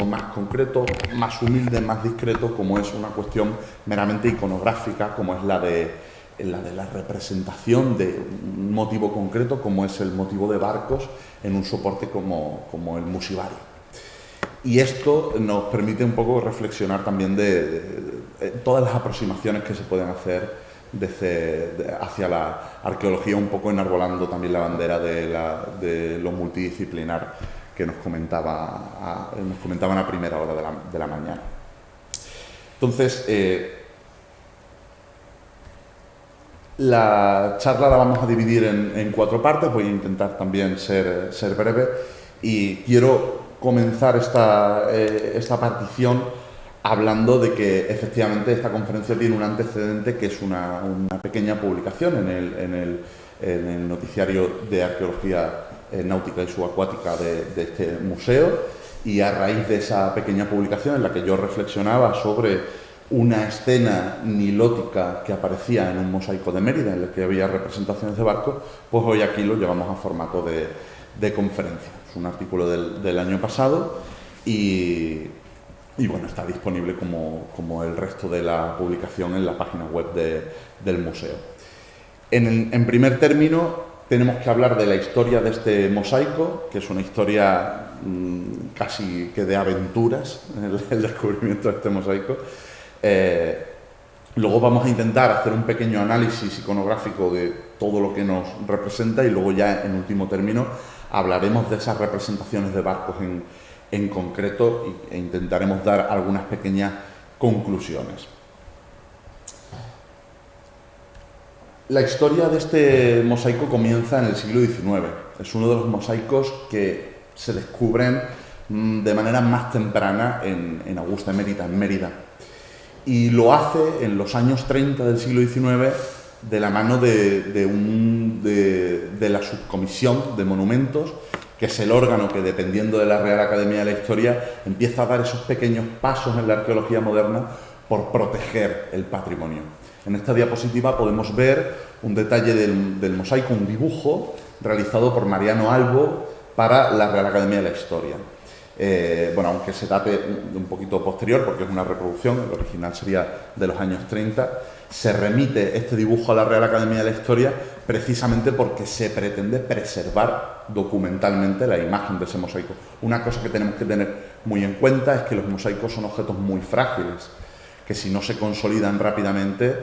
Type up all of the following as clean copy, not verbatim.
más concreto, más humilde, más discreto, como es una cuestión meramente iconográfica, como es la de la representación de un motivo concreto, como es el motivo de barcos en un soporte como el musivario. Y esto nos permite un poco reflexionar también de todas las aproximaciones que se pueden hacer hacia la arqueología, un poco enarbolando también la bandera de lo multidisciplinar que nos comentaban a primera hora de la mañana. Entonces, la charla la vamos a dividir en 4 partes, voy a intentar también ser breve y quiero comenzar esta partición hablando de que efectivamente esta conferencia tiene un antecedente que es una pequeña publicación en el noticiario de arqueología náutica y subacuática de este museo, y a raíz de esa pequeña publicación en la que yo reflexionaba sobre una escena nilótica que aparecía en un mosaico de Mérida en el que había representaciones de barcos, pues hoy aquí lo llevamos a formato de conferencia. Es un artículo del año pasado y bueno, está disponible como el resto de la publicación en la página web del museo. En primer término, tenemos que hablar de la historia de este mosaico, que es una historia casi que de aventuras, el descubrimiento de este mosaico. Luego vamos a intentar hacer un pequeño análisis iconográfico de todo lo que nos representa y luego ya, en último término, hablaremos de esas representaciones de barcos en concreto e intentaremos dar algunas pequeñas conclusiones. La historia de este mosaico comienza en el siglo XIX. Es uno de los mosaicos que se descubren de manera más temprana en Augusta Emerita, en Mérida. Y lo hace en los años 30 del siglo XIX de la mano de la Subcomisión de Monumentos, que es el órgano que, dependiendo de la Real Academia de la Historia, empieza a dar esos pequeños pasos en la arqueología moderna por proteger el patrimonio. En esta diapositiva podemos ver un detalle del mosaico, un dibujo realizado por Mariano Albo para la Real Academia de la Historia. Bueno, aunque se date de un poquito posterior, porque es una reproducción, el original sería de los años 30, se remite este dibujo a la Real Academia de la Historia precisamente porque se pretende preservar documentalmente la imagen de ese mosaico. Una cosa que tenemos que tener muy en cuenta es que los mosaicos son objetos muy frágiles, que si no se consolidan rápidamente,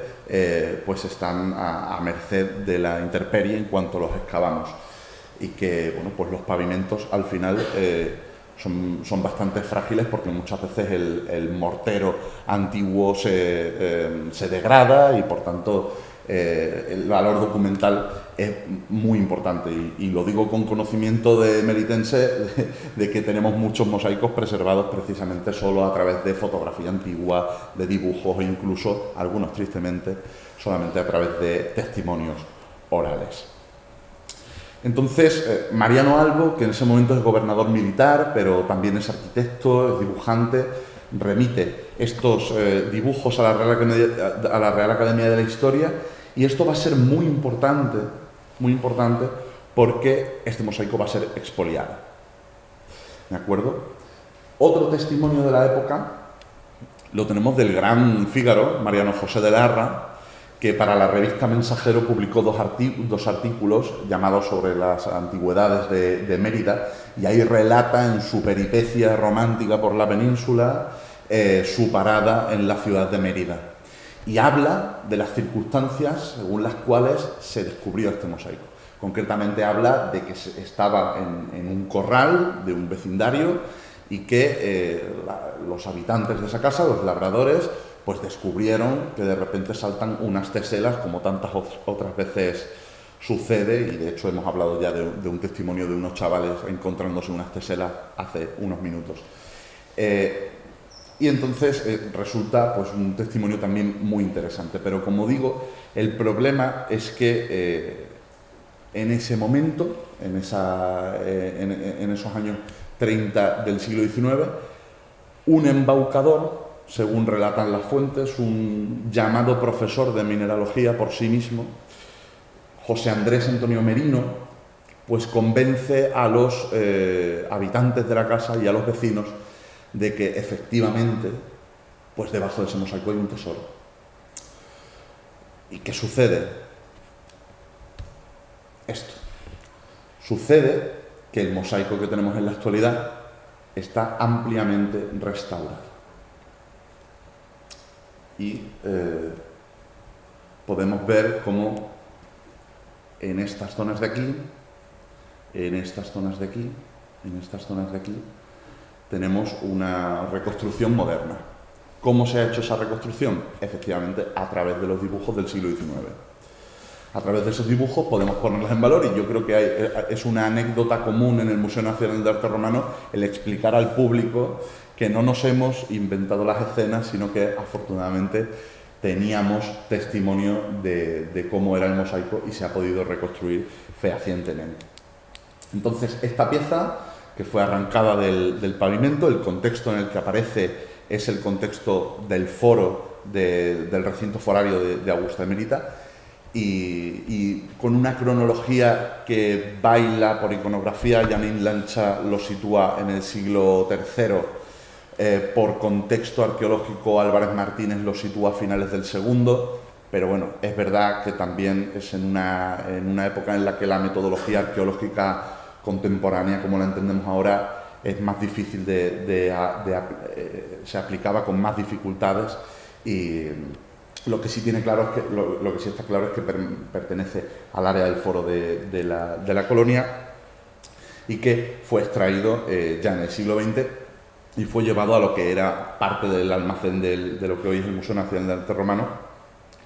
pues están a merced de la intemperie en cuanto los excavamos. Y que, bueno, pues los pavimentos al final son bastante frágiles porque muchas veces el mortero antiguo se degrada y, por tanto, el valor documental es muy importante. Y lo digo con conocimiento de meritense de que tenemos muchos mosaicos preservados precisamente solo a través de fotografía antigua, de dibujos e incluso, algunos tristemente, solamente a través de testimonios orales. Entonces, Mariano Albo, que en ese momento es gobernador militar, pero también es arquitecto, es dibujante, remite estos dibujos a la Real Academia de la Historia, y esto va a ser muy importante porque este mosaico va a ser expoliado. ¿De acuerdo? Otro testimonio de la época lo tenemos del gran Fígaro, Mariano José de Larra, que para la revista Mensajero publicó dos artículos llamados sobre las antigüedades de Mérida, y ahí relata en su peripecia romántica por la península su parada en la ciudad de Mérida. Y habla de las circunstancias según las cuales se descubrió este mosaico. Concretamente habla de que estaba en un corral de un vecindario y que los habitantes de esa casa, los labradores, pues descubrieron que de repente saltan unas teselas, como tantas otras veces sucede, y de hecho hemos hablado ya de un testimonio de unos chavales encontrándose unas teselas hace unos minutos. Y entonces resulta pues un testimonio también muy interesante, pero como digo, el problema es que en ese momento, en esos años 30 del siglo XIX, un embaucador, según relatan las fuentes, un llamado profesor de mineralogía por sí mismo, José Andrés Antonio Merino, pues convence a los habitantes de la casa y a los vecinos de que efectivamente, pues debajo de ese mosaico hay un tesoro. ¿Y qué sucede? Esto. Sucede que el mosaico que tenemos en la actualidad está ampliamente restaurado. Y podemos ver cómo en estas zonas de aquí, en estas zonas de aquí, en estas zonas de aquí, tenemos una reconstrucción moderna. ¿Cómo se ha hecho esa reconstrucción? Efectivamente, a través de los dibujos del siglo XIX. A través de esos dibujos podemos ponerlos en valor, y yo creo que es una anécdota común en el Museo Nacional de Arte Romano el explicar al público que no nos hemos inventado las escenas, sino que afortunadamente teníamos testimonio de cómo era el mosaico y se ha podido reconstruir fehacientemente. Entonces, esta pieza, que fue arrancada del pavimento, el contexto en el que aparece es el contexto del foro del recinto forario de Augusta Emerita, y con una cronología que baila por iconografía. Janine Lancha lo sitúa en el siglo III, por contexto arqueológico Álvarez Martínez lo sitúa a finales del segundo, pero bueno, es verdad que también es en una época en la que la metodología arqueológica contemporánea, como la entendemos ahora, es más difícil se aplicaba con más dificultades, y lo que sí tiene claro es que lo que sí está claro es que pertenece al área del foro de la colonia, y que fue extraído ya en el siglo XX y fue llevado a lo que era parte del almacén de lo que hoy es el Museo Nacional de Arte Romano,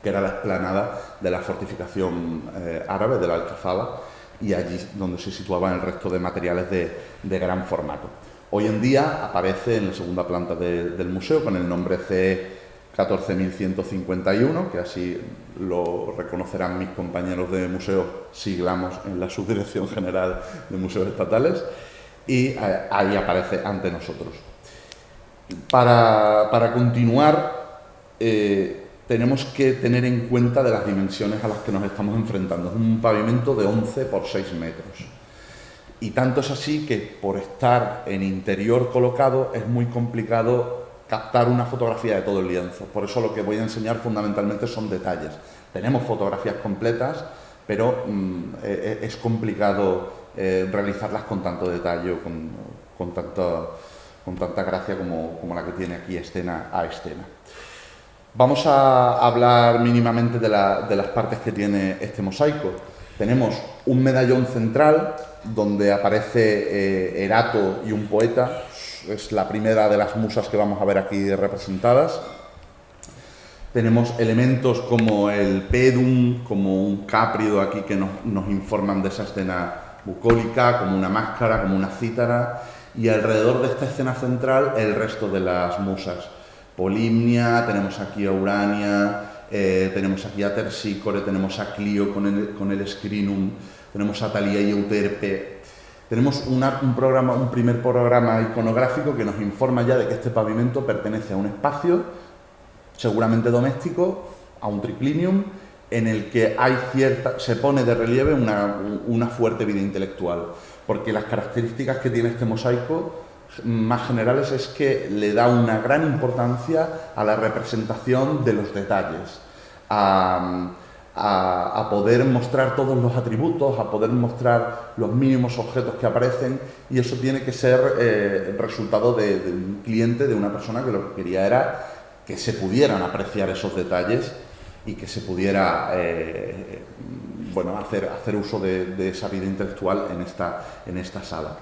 que era la explanada de la fortificación árabe de la Alcazaba, y allí donde se situaban el resto de materiales de gran formato. Hoy en día aparece en la segunda planta del museo con el nombre C14151, que así lo reconocerán mis compañeros de museo, siglamos en la Subdirección General de Museos Estatales, y ahí aparece ante nosotros. Para continuar, tenemos que tener en cuenta de las dimensiones a las que nos estamos enfrentando. Es un pavimento de 11 por 6 metros. Y tanto es así que, por estar en interior colocado, es muy complicado captar una fotografía de todo el lienzo. Por eso lo que voy a enseñar fundamentalmente son detalles. Tenemos fotografías completas, pero es complicado realizarlas con tanto detalle, con tanta gracia como la que tiene aquí escena a escena. Vamos a hablar mínimamente de las partes que tiene este mosaico. Tenemos un medallón central donde aparece Erato y un poeta. Es la primera de las musas que vamos a ver aquí representadas. Tenemos elementos como el pedum, como un cáprido aquí que nos informan de esa escena bucólica, como una máscara, como una cítara, y alrededor de esta escena central el resto de las musas. Polimnia, tenemos aquí a Urania, tenemos aquí a Terpsícore, tenemos a Clio con el Scrinum, tenemos a Thalía y Euterpe. Tenemos un primer programa iconográfico que nos informa ya de que este pavimento pertenece a un espacio, seguramente doméstico, a un triclinium, en el que se pone de relieve una fuerte vida intelectual, porque las características que tiene este mosaico más generales es que le da una gran importancia a la representación de los detalles, a poder mostrar todos los atributos, a poder mostrar los mínimos objetos que aparecen, y eso tiene que ser resultado de un cliente, de una persona que lo que quería era que se pudieran apreciar esos detalles y que se pudiera hacer uso de esa vida intelectual en esta sala.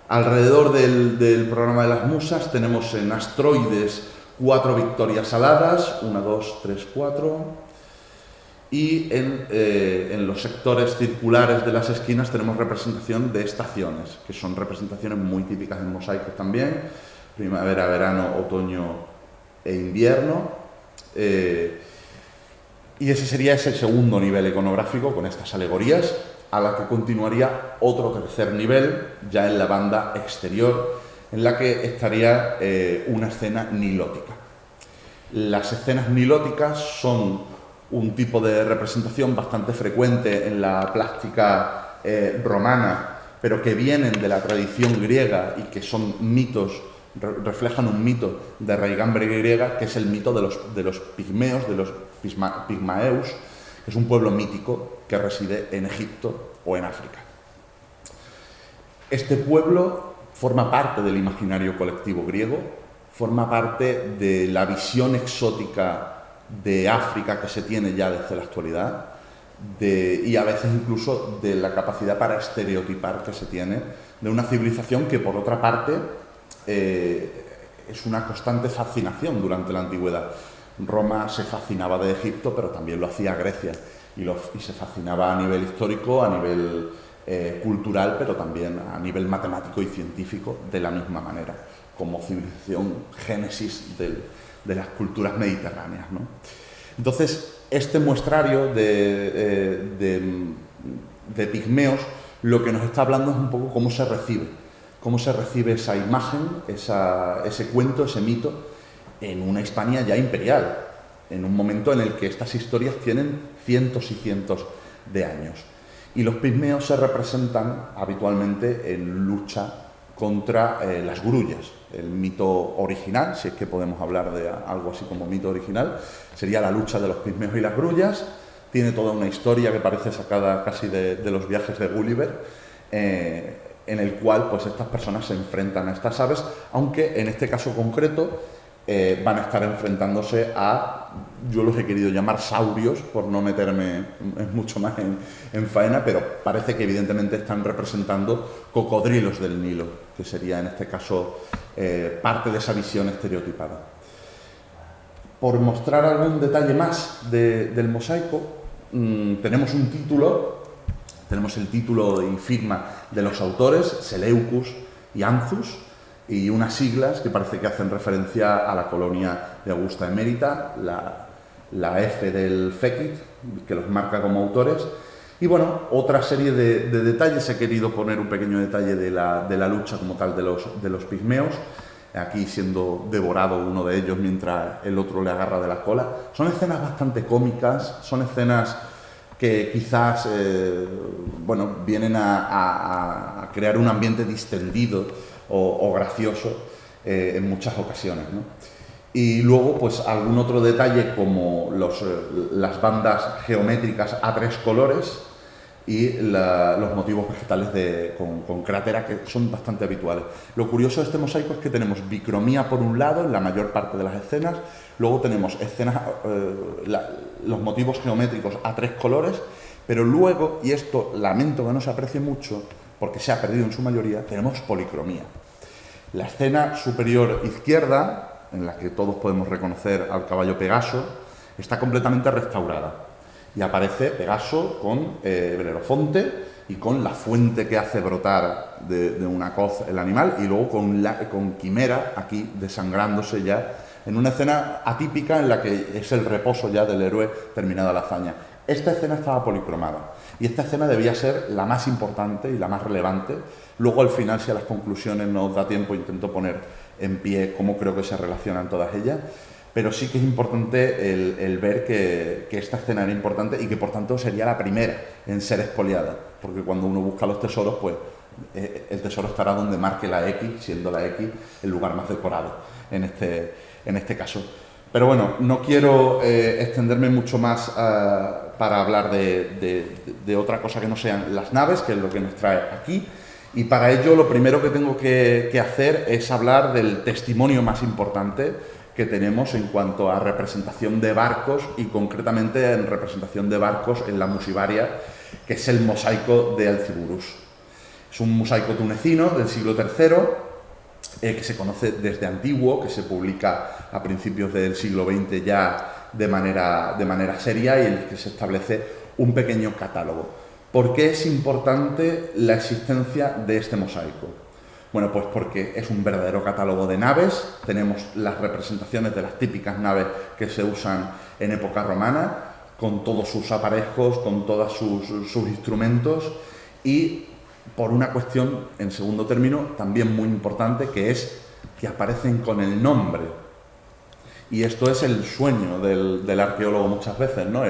Alrededor del programa de las musas tenemos en astroides 4 victorias aladas, 1, 2, 3, 4, y en los sectores circulares de las esquinas tenemos representación de estaciones, que son representaciones muy típicas en mosaicos también: primavera, verano, otoño e invierno. Y ese sería ese segundo nivel iconográfico con estas alegorías, a la que continuaría otro tercer nivel, ya en la banda exterior, en la que estaría una escena nilótica. Las escenas nilóticas son un tipo de representación bastante frecuente en la plástica romana, pero que vienen de la tradición griega y que son mitos reflejan un mito de raigambre griega, que es el mito de los pigmeos, de los pigmaeus, que es un pueblo mítico que reside en Egipto o en África. Este pueblo forma parte del imaginario colectivo griego, forma parte de la visión exótica de África que se tiene ya desde la actualidad, y a veces incluso de la capacidad para estereotipar que se tiene de una civilización que, por otra parte, es una constante fascinación durante la antigüedad. Roma se fascinaba de Egipto, pero también lo hacía Grecia, y se fascinaba a nivel histórico, a nivel cultural, pero también a nivel matemático y científico de la misma manera, como civilización génesis de las culturas mediterráneas, ¿no? Entonces, este muestrario de pigmeos lo que nos está hablando es un poco cómo se recibe esa imagen, ese cuento, ese mito, en una Hispania ya imperial, en un momento en el que estas historias tienen cientos y cientos de años. Y los pigmeos se representan habitualmente en lucha contra las grullas. El mito original, si es que podemos hablar de algo así como mito original, sería la lucha de los pigmeos y las grullas. Tiene toda una historia que parece sacada casi de los viajes de Gulliver, en el cual pues estas personas se enfrentan a estas aves, aunque en este caso concreto van a estar enfrentándose a, yo los he querido llamar saurios, por no meterme mucho más en faena, pero parece que evidentemente están representando cocodrilos del Nilo, que sería en este caso parte de esa visión estereotipada. Por mostrar algún detalle más del mosaico, tenemos un título, tenemos el título y firma de los autores, Seleucus y Anzus, y unas siglas que parece que hacen referencia a la colonia de Augusta Emérita, la F del Fekit, que los marca como autores. Y bueno, otra serie de detalles, he querido poner un pequeño detalle de la lucha como tal de los pigmeos, aquí siendo devorado uno de ellos mientras el otro le agarra de la cola. Son escenas bastante cómicas, son escenas que quizás vienen a crear un ambiente distendido o gracioso en muchas ocasiones, ¿no? Y luego, pues algún otro detalle como las bandas geométricas a 3 colores y los motivos vegetales con crátera, que son bastante habituales. Lo curioso de este mosaico es que tenemos bicromía por un lado en la mayor parte de las escenas, luego tenemos los motivos geométricos a 3 colores, pero luego, y esto lamento que no se aprecie mucho, porque se ha perdido en su mayoría, tenemos policromía. La escena superior izquierda, en la que todos podemos reconocer al caballo Pegaso, está completamente restaurada. Y aparece Pegaso con Belerofonte y con la fuente que hace brotar de una coz el animal, y luego con Quimera aquí desangrándose ya, en una escena atípica en la que es el reposo ya del héroe terminada la hazaña. Esta escena estaba policromada y esta escena debía ser la más importante y la más relevante. Luego al final, si a las conclusiones nos da tiempo, intento poner en pie cómo creo que se relacionan todas ellas, pero sí que es importante el ver que esta escena era importante y que por tanto sería la primera en ser expoliada, porque cuando uno busca los tesoros, pues el tesoro estará donde marque la X, siendo la X el lugar más decorado en este caso. Pero bueno, no quiero extenderme mucho más para hablar de otra cosa que no sean las naves, que es lo que nos trae aquí. Y para ello lo primero que tengo que hacer es hablar del testimonio más importante que tenemos en cuanto a representación de barcos, y concretamente en representación de barcos en la Musivaria, que es el mosaico de Elciburus. Es un mosaico tunecino del siglo III, que se conoce desde antiguo, que se publica a principios del siglo XX ya de manera seria, y en el que se establece un pequeño catálogo. ¿Por qué es importante la existencia de este mosaico? Bueno, pues porque es un verdadero catálogo de naves. Tenemos las representaciones de las típicas naves que se usan en época romana, con todos sus aparejos, con todos sus instrumentos, y por una cuestión, en segundo término, también muy importante, que es que aparecen con el nombre. Y esto es el sueño del arqueólogo muchas veces, ¿no?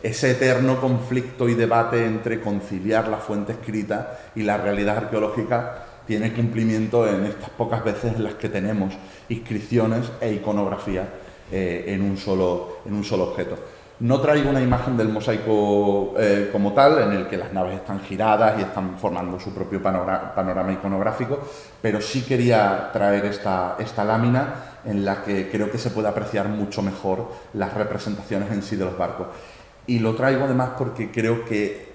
Ese eterno conflicto y debate entre conciliar la fuente escrita y la realidad arqueológica tiene cumplimiento en estas pocas veces en las que tenemos inscripciones e iconografía en un solo objeto. No traigo una imagen del mosaico como tal, en el que las naves están giradas y están formando su propio panorama iconográfico, pero sí quería traer esta lámina en la que creo que se puede apreciar mucho mejor las representaciones en sí de los barcos. Y lo traigo además porque creo que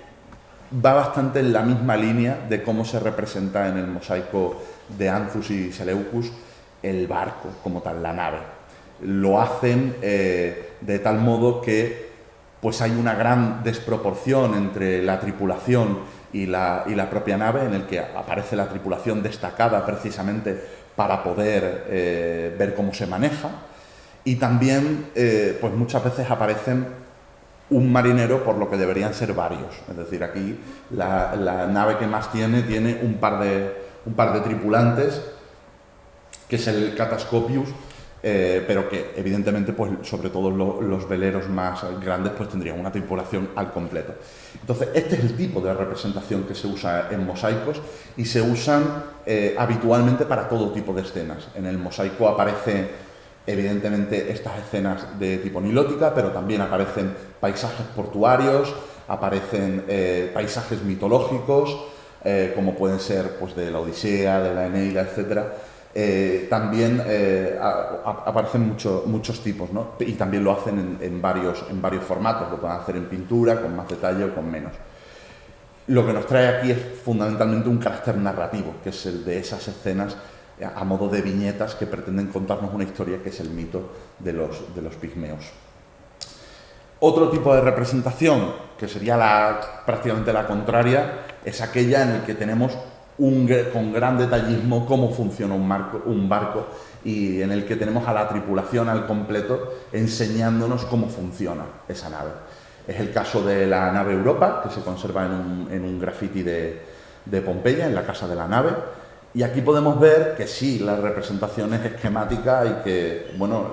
va bastante en la misma línea de cómo se representa en el mosaico de Anzus y Seleucus el barco como tal, la nave. Lo hacen de tal modo que pues hay una gran desproporción entre la tripulación y la propia nave, en el que aparece la tripulación destacada precisamente para poder ver cómo se maneja, y también pues muchas veces aparecen un marinero por lo que deberían ser varios. Es decir, aquí la nave que más tiene un par de tripulantes, que es el Catascopius, pero que evidentemente, pues sobre todo los veleros más grandes, pues tendrían una tripulación al completo. Entonces, este es el tipo de representación que se usa en mosaicos y se usan habitualmente para todo tipo de escenas. En el mosaico aparecen evidentemente estas escenas de tipo nilótica, pero también aparecen paisajes portuarios, aparecen paisajes mitológicos, como pueden ser pues de la Odisea, de la Eneida, etcétera. También aparecen muchos tipos, ¿no? Y también lo hacen en varios formatos, lo pueden hacer en pintura, con más detalle o con menos. Lo que nos trae aquí es fundamentalmente un carácter narrativo, que es el de esas escenas a modo de viñetas que pretenden contarnos una historia, que es el mito de los pigmeos. Otro tipo de representación, que sería prácticamente la contraria, es aquella en la que tenemos con gran detallismo cómo funciona un barco, y en el que tenemos a la tripulación al completo enseñándonos cómo funciona esa nave. Es el caso de la nave Europa, que se conserva en un graffiti de Pompeya, en la casa de la nave. Y aquí podemos ver que sí, la representación es esquemática y que, bueno,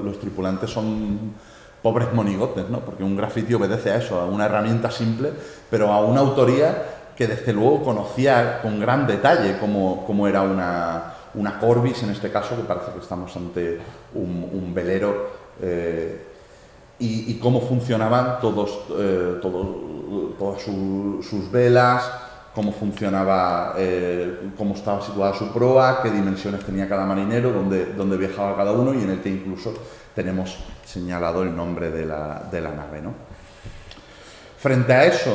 los tripulantes son pobres monigotes, ¿no? Porque un graffiti obedece a eso, a una herramienta simple, pero a una autoría que desde luego conocía con gran detalle cómo era una Corbis, en este caso, que parece que estamos ante un velero, y cómo funcionaban todas sus velas, cómo funcionaba, cómo estaba situada su proa, qué dimensiones tenía cada marinero, dónde viajaba cada uno, y en el que incluso tenemos señalado el nombre de la nave, ¿no? Frente a eso,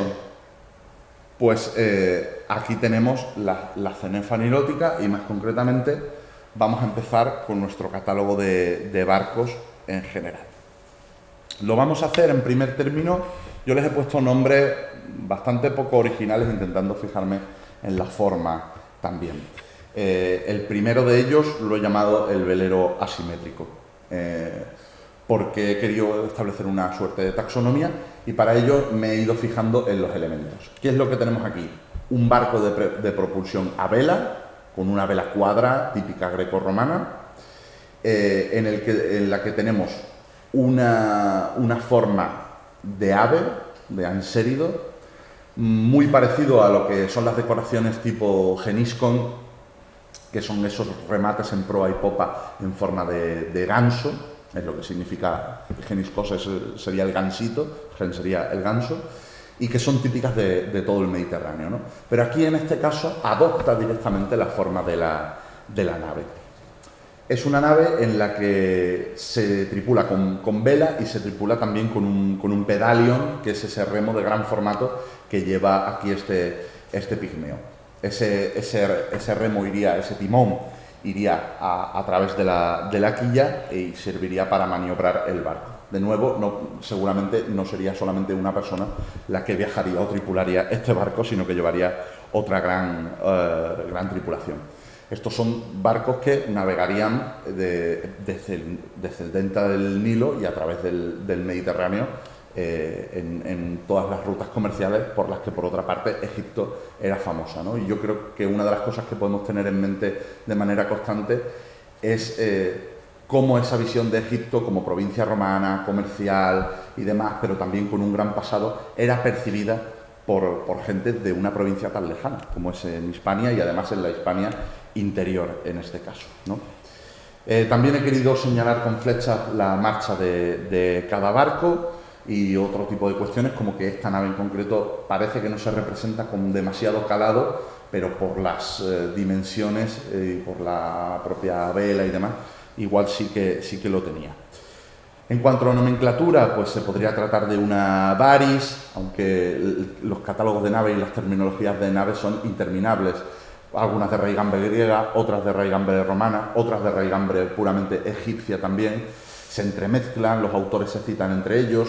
pues aquí tenemos la cenefa nilótica, y más concretamente vamos a empezar con nuestro catálogo de barcos en general. Lo vamos a hacer en primer término. Yo les he puesto nombres bastante poco originales, intentando fijarme en la forma también. El primero de ellos lo he llamado el velero asimétrico, porque he querido establecer una suerte de taxonomía, y para ello me he ido fijando en los elementos. ¿Qué es lo que tenemos aquí? Un barco de propulsión a vela, con una vela cuadra típica grecorromana, en la que tenemos una forma de ave, de ansérido, muy parecido a lo que son las decoraciones tipo geniscon, que son esos remates en proa y popa en forma de ganso. Es lo que significa geniscos, sería el gansito, gen sería el ganso, y que son típicas de todo el Mediterráneo, ¿no? Pero aquí en este caso adopta directamente la forma de la nave. Es una nave en la que se tripula con vela, y se tripula también con un pedalion, que es ese remo de gran formato que lleva aquí este pigmeo. Ese remo ese timón iría a través de la quilla y serviría para maniobrar el barco. De nuevo, seguramente no sería solamente una persona la que viajaría o tripularía este barco, sino que llevaría otra gran tripulación. Estos son barcos que navegarían desde el delta del Nilo y a través del Mediterráneo, en todas las rutas comerciales por las que, por otra parte, Egipto era famosa, ¿no? Y yo creo que una de las cosas que podemos tener en mente de manera constante es cómo esa visión de Egipto como provincia romana, comercial y demás, pero también con un gran pasado, era percibida por gente de una provincia tan lejana como es en Hispania, y además en la Hispania interior en este caso, ¿no? También he querido señalar con flechas la marcha de cada barco y otro tipo de cuestiones, como que esta nave en concreto parece que no se representa con demasiado calado, pero por las dimensiones y por la propia vela y demás, igual sí que lo tenía. En cuanto a la nomenclatura, pues se podría tratar de una Varis, aunque los catálogos de naves y las terminologías de naves son interminables. Algunas de raigambre griega, otras de raigambre romana, otras de raigambre puramente egipcia también. Se entremezclan, los autores se citan entre ellos,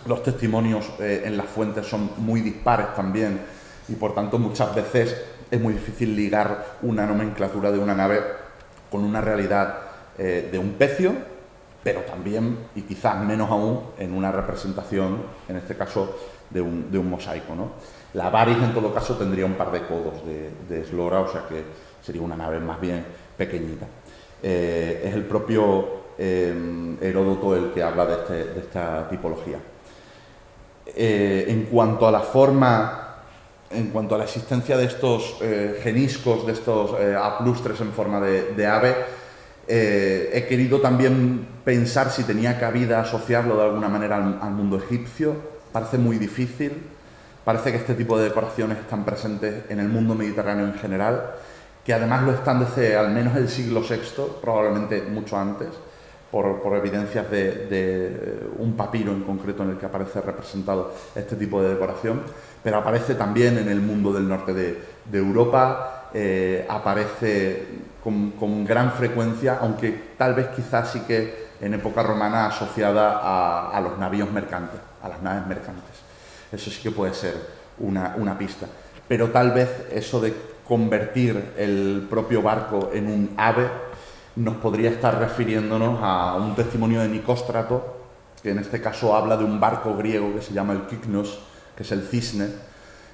los testimonios en las fuentes son muy dispares también, y por tanto muchas veces es muy difícil ligar una nomenclatura de una nave con una realidad de un pecio, pero también, y quizás menos aún, en una representación, en este caso, de un mosaico, ¿no? La Varis, en todo caso, tendría un par de codos de eslora, o sea que sería una nave más bien pequeñita. Es el propio Heródoto el que habla de esta tipología. En cuanto a la forma, en cuanto a la existencia de estos geniscos, de estos aplustres en forma de ave, he querido también pensar si tenía cabida asociarlo de alguna manera al mundo egipcio. Parece muy difícil. Parece que este tipo de decoraciones están presentes en el mundo mediterráneo en general, que además lo están desde al menos el siglo VI, probablemente mucho antes, por evidencias de un papiro en concreto en el que aparece representado este tipo de decoración, pero aparece también en el mundo del norte de Europa, aparece con gran frecuencia, aunque tal vez quizás sí que en época romana asociada a los navíos mercantes, a las naves mercantes. Eso sí que puede ser una pista. Pero tal vez eso de convertir el propio barco en un ave nos podría estar refiriéndonos a un testimonio de Nicóstrato, que en este caso habla de un barco griego que se llama el Kyknos, que es el cisne,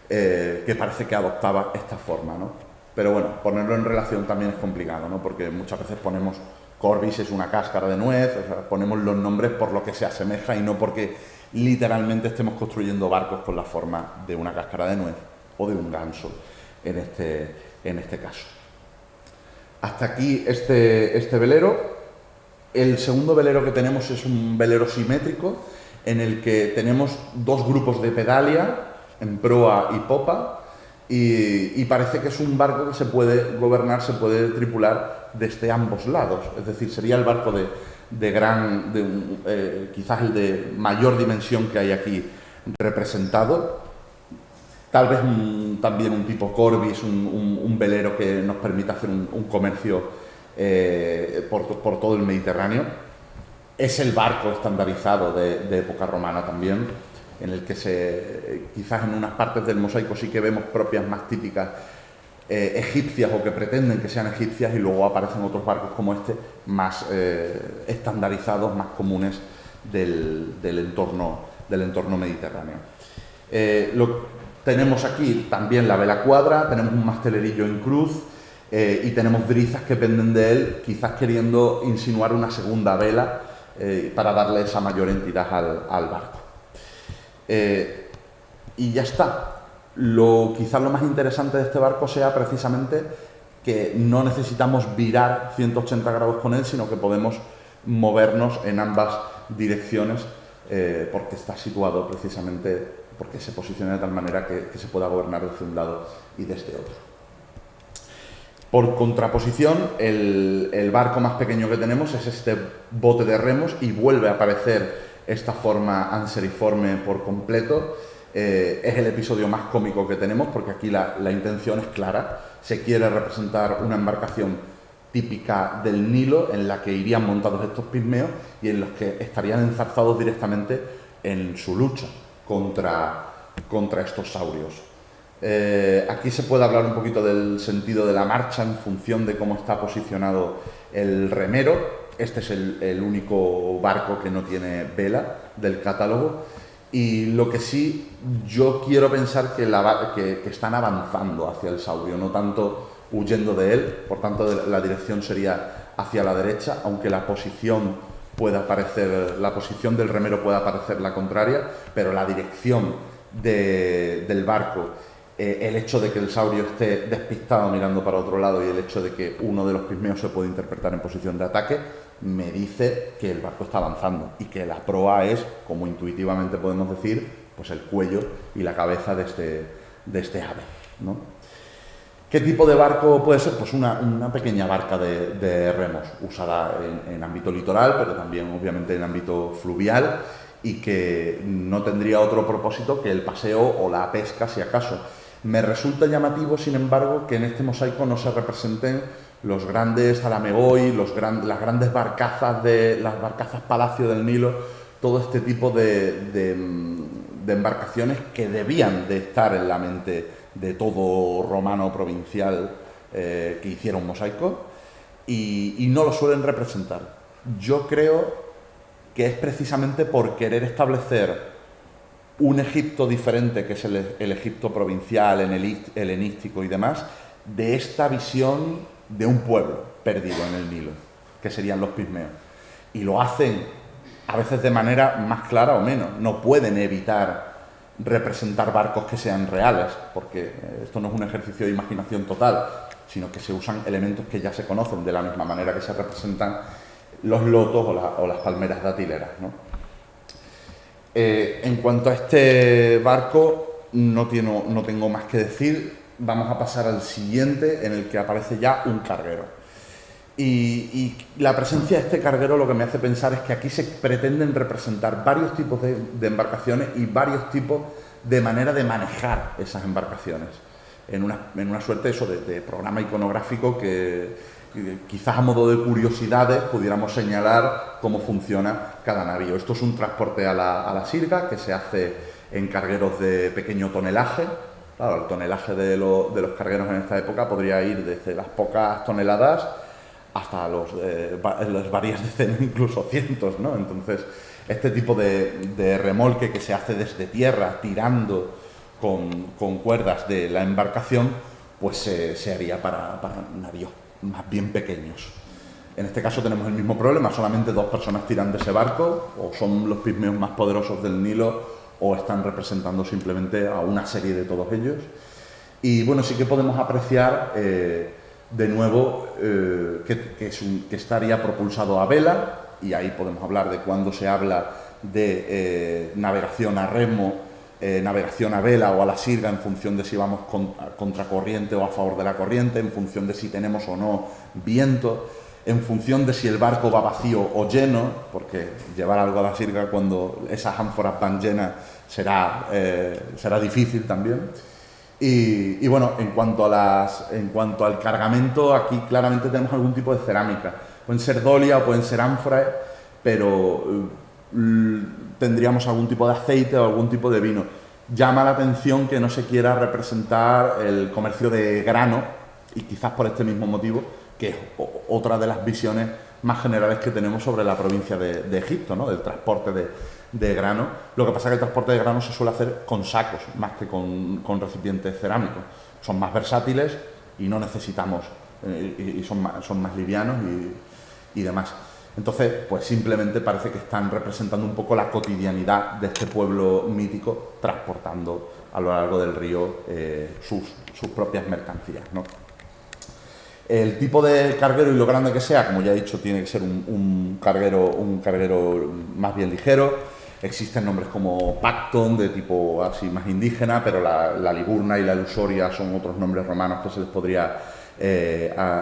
que parece que adoptaba esta forma, ¿no? Pero bueno, ponerlo en relación también es complicado, ¿no? Porque muchas veces ponemos Corbis es una cáscara de nuez, o sea, ponemos los nombres por lo que se asemeja y no porque literalmente estemos construyendo barcos con la forma de una cáscara de nuez o de un ganso en este caso. Hasta aquí este velero. El segundo velero que tenemos es un velero simétrico en el que tenemos dos grupos de pedalia en proa y popa, y parece que es un barco que se puede gobernar, se puede tripular desde ambos lados, es decir, sería el barco quizás el de mayor dimensión que hay aquí representado, tal vez también un tipo Corbis, un velero que nos permita hacer un comercio por todo el Mediterráneo. Es el barco estandarizado de época romana también, en el que quizás en unas partes del mosaico sí que vemos propias más típicas egipcias o que pretenden que sean egipcias, y luego aparecen otros barcos como este más estandarizados, más comunes del entorno mediterráneo. Tenemos aquí también la vela cuadra, tenemos un mastelerillo en cruz y tenemos drizas que penden de él, quizás queriendo insinuar una segunda vela para darle esa mayor entidad al barco. Y ya está. Quizás lo más interesante de este barco sea precisamente que no necesitamos virar 180 grados con él, sino que podemos movernos en ambas direcciones porque está situado precisamente, porque se posiciona de tal manera que se pueda gobernar desde un lado y desde otro. Por contraposición, el barco más pequeño que tenemos es este bote de remos, y vuelve a aparecer esta forma anseriforme por completo. Es el episodio más cómico que tenemos, porque aquí la intención es clara. Se quiere representar una embarcación típica del Nilo en la que irían montados estos pigmeos y en los que estarían enzarzados directamente en su lucha contra estos saurios. Aquí se puede hablar un poquito del sentido de la marcha en función de cómo está posicionado el remero. Este es el único barco que no tiene vela del catálogo, y lo que sí, yo quiero pensar que están avanzando hacia el saurio, no tanto huyendo de él. Por tanto, la dirección sería hacia la derecha, aunque la posición del remero pueda parecer la contraria, pero la dirección del barco, el hecho de que el saurio esté despistado mirando para otro lado y el hecho de que uno de los pigmeos se puede interpretar en posición de ataque, me dice que el barco está avanzando y que la proa es, como intuitivamente podemos decir, pues el cuello y la cabeza de este ave, ¿no? ¿Qué tipo de barco puede ser? Pues una pequeña barca de remos, usada en ámbito litoral, pero también obviamente en ámbito fluvial, y que no tendría otro propósito que el paseo o la pesca, si acaso. Me resulta llamativo, sin embargo, que en este mosaico no se representen los grandes Zalamegoy, las grandes barcazas las barcazas Palacio del Nilo, todo este tipo de embarcaciones que debían de estar en la mente de todo romano provincial que hiciera un mosaico, y no lo suelen representar. Yo creo que es precisamente por querer establecer un Egipto diferente, que es el Egipto provincial, helenístico y demás, de esta visión de un pueblo perdido en el Nilo, que serían los pigmeos. Y lo hacen a veces de manera más clara o menos. No pueden evitar representar barcos que sean reales, porque esto no es un ejercicio de imaginación total, sino que se usan elementos que ya se conocen, de la misma manera que se representan los lotos o las palmeras datileras, ¿no? En cuanto a este barco, no tengo más que decir. Vamos a pasar al siguiente, en el que aparece ya un carguero. Y la presencia de este carguero lo que me hace pensar es que aquí se pretenden representar varios tipos de embarcaciones y varios tipos de manera de manejar esas embarcaciones, en una suerte de programa iconográfico que quizás a modo de curiosidades pudiéramos señalar cómo funciona cada navío. Esto es un transporte a la sirga que se hace en cargueros de pequeño tonelaje. Claro, el tonelaje de los cargueros en esta época podría ir desde las pocas toneladas hasta las varias decenas, incluso cientos, ¿no? Entonces, este tipo de remolque que se hace desde tierra, tirando con cuerdas de la embarcación, pues se haría para navíos más bien pequeños. En este caso tenemos el mismo problema, solamente 2 personas tiran de ese barco, o son los pigmeos más poderosos del Nilo, o están representando simplemente a una serie de todos ellos. Y bueno, sí que podemos apreciar de nuevo que estaría propulsado a vela, y ahí podemos hablar de cuando se habla de navegación a remo, navegación a vela o a la sirga, en función de si vamos contracorriente o a favor de la corriente, en función de si tenemos o no viento, en función de si el barco va vacío o lleno, porque llevar algo a la sirga cuando esas ánforas van llenas será difícil también. Y bueno, en cuanto al cargamento, aquí claramente tenemos algún tipo de cerámica. Pueden ser dolia o pueden ser ánforas, pero tendríamos algún tipo de aceite o algún tipo de vino. Llama la atención que no se quiera representar el comercio de grano, y quizás por este mismo motivo, que es otra de las visiones más generales que tenemos sobre la provincia de Egipto, ¿no? Del transporte de grano. Lo que pasa es que el transporte de grano se suele hacer con sacos, más que con recipientes cerámicos. Son más versátiles y no necesitamos, y son más livianos y demás. Entonces, pues simplemente parece que están representando un poco la cotidianidad de este pueblo mítico, transportando a lo largo del río sus propias mercancías, ¿no? El tipo de carguero y lo grande que sea, como ya he dicho, tiene que ser un carguero más bien ligero. Existen nombres como Pacton, de tipo así más indígena, pero la Liburna y la Lusoria son otros nombres romanos que se les podría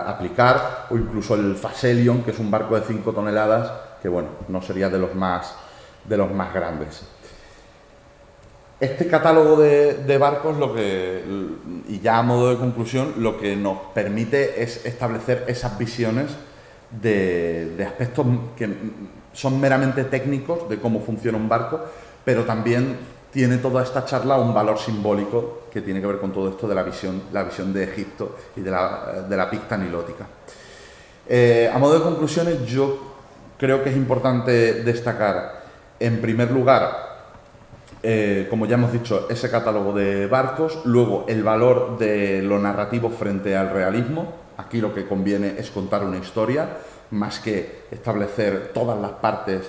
aplicar, o incluso el Faselion, que es un barco de 5 toneladas, que bueno, no sería de los más grandes. Este catálogo de barcos, y ya a modo de conclusión, lo que nos permite es establecer esas visiones de aspectos que son meramente técnicos de cómo funciona un barco, pero también tiene toda esta charla un valor simbólico que tiene que ver con todo esto de la visión de Egipto y de la picta nilótica. A modo de conclusiones, yo creo que es importante destacar, en primer lugar, como ya hemos dicho, ese catálogo de barcos, luego el valor de lo narrativo frente al realismo. Aquí lo que conviene es contar una historia, más que establecer todas las partes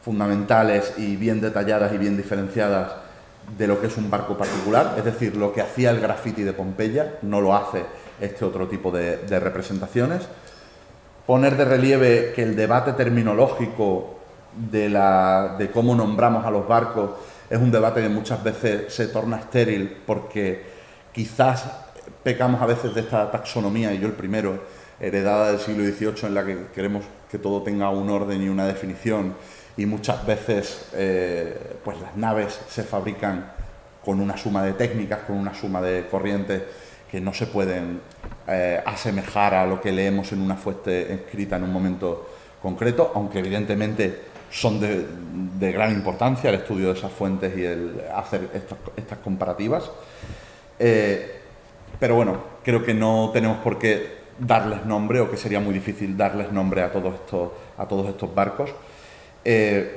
fundamentales y bien detalladas y bien diferenciadas de lo que es un barco particular, es decir, lo que hacía el graffiti de Pompeya, no lo hace este otro tipo de representaciones. Poner de relieve que el debate terminológico de cómo nombramos a los barcos es un debate que muchas veces se torna estéril porque quizás pecamos a veces de esta taxonomía, y yo el primero, heredada del siglo XVIII, en la que queremos que todo tenga un orden y una definición, y muchas veces pues las naves se fabrican con una suma de técnicas, con una suma de corrientes que no se pueden asemejar a lo que leemos en una fuente escrita en un momento concreto, aunque evidentemente son de gran importancia el estudio de esas fuentes y el hacer estas comparativas. Pero bueno, creo que no tenemos por qué darles nombre, o que sería muy difícil darles nombre a todos estos barcos. En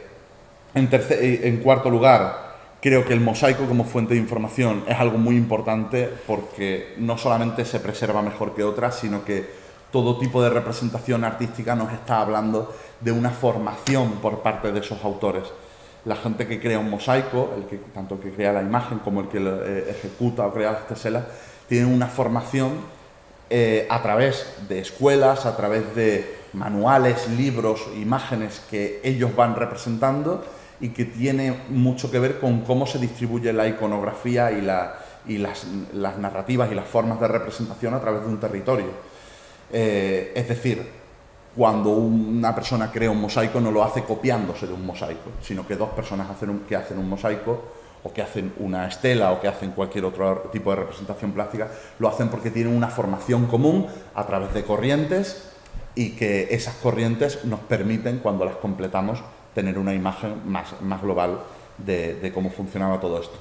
cuarto lugar, creo que el mosaico como fuente de información es algo muy importante porque no solamente se preserva mejor que otras, sino que todo tipo de representación artística nos está hablando de una formación por parte de esos autores. La gente que crea un mosaico, tanto el que crea la imagen como el que lo ejecuta o crea las teselas, tienen una formación a través de escuelas, a través de manuales, libros, imágenes que ellos van representando, y que tiene mucho que ver con cómo se distribuye la iconografía y las narrativas y las formas de representación a través de un territorio. Es decir, cuando una persona crea un mosaico no lo hace copiándose de un mosaico, sino que dos personas que hacen un mosaico, o que hacen una estela, o que hacen cualquier otro tipo de representación plástica, lo hacen porque tienen una formación común a través de corrientes, y que esas corrientes nos permiten, cuando las completamos, tener una imagen más global de cómo funcionaba todo esto.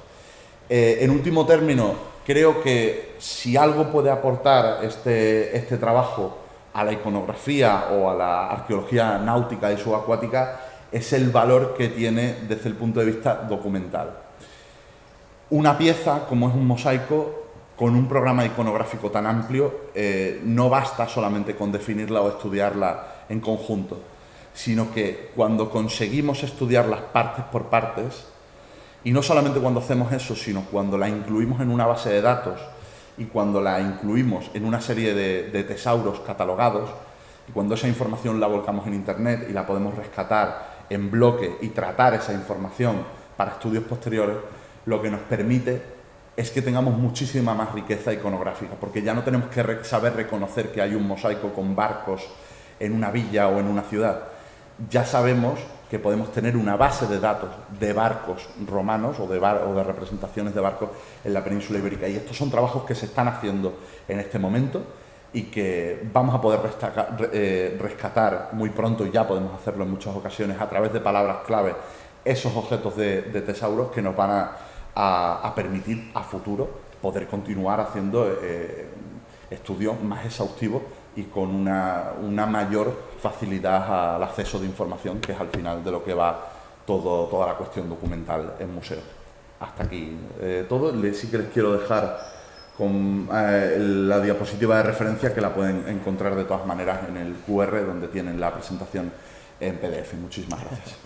En último término, creo que si algo puede aportar este trabajo a la iconografía o a la arqueología náutica y subacuática es el valor que tiene desde el punto de vista documental. Una pieza, como es un mosaico, con un programa iconográfico tan amplio, no basta solamente con definirla o estudiarla en conjunto, sino que cuando conseguimos estudiarlas partes por partes, y no solamente cuando hacemos eso, sino cuando la incluimos en una base de datos y cuando la incluimos en una serie de tesauros catalogados, y cuando esa información la volcamos en Internet y la podemos rescatar en bloque y tratar esa información para estudios posteriores, lo que nos permite es que tengamos muchísima más riqueza iconográfica, porque ya no tenemos que saber reconocer que hay un mosaico con barcos en una villa o en una ciudad. Ya sabemos que podemos tener una base de datos de barcos romanos o de representaciones de barcos en la península ibérica. Y estos son trabajos que se están haciendo en este momento y que vamos a poder rescatar muy pronto, y ya podemos hacerlo en muchas ocasiones, a través de palabras clave, esos objetos de tesauros que nos van a permitir a futuro poder continuar haciendo estudios más exhaustivos y con una mayor facilidad al acceso de información, que es al final de lo que va toda la cuestión documental en museo. Hasta aquí todo. Sí que les quiero dejar con la diapositiva de referencia, que la pueden encontrar de todas maneras en el QR, donde tienen la presentación en PDF. Muchísimas gracias.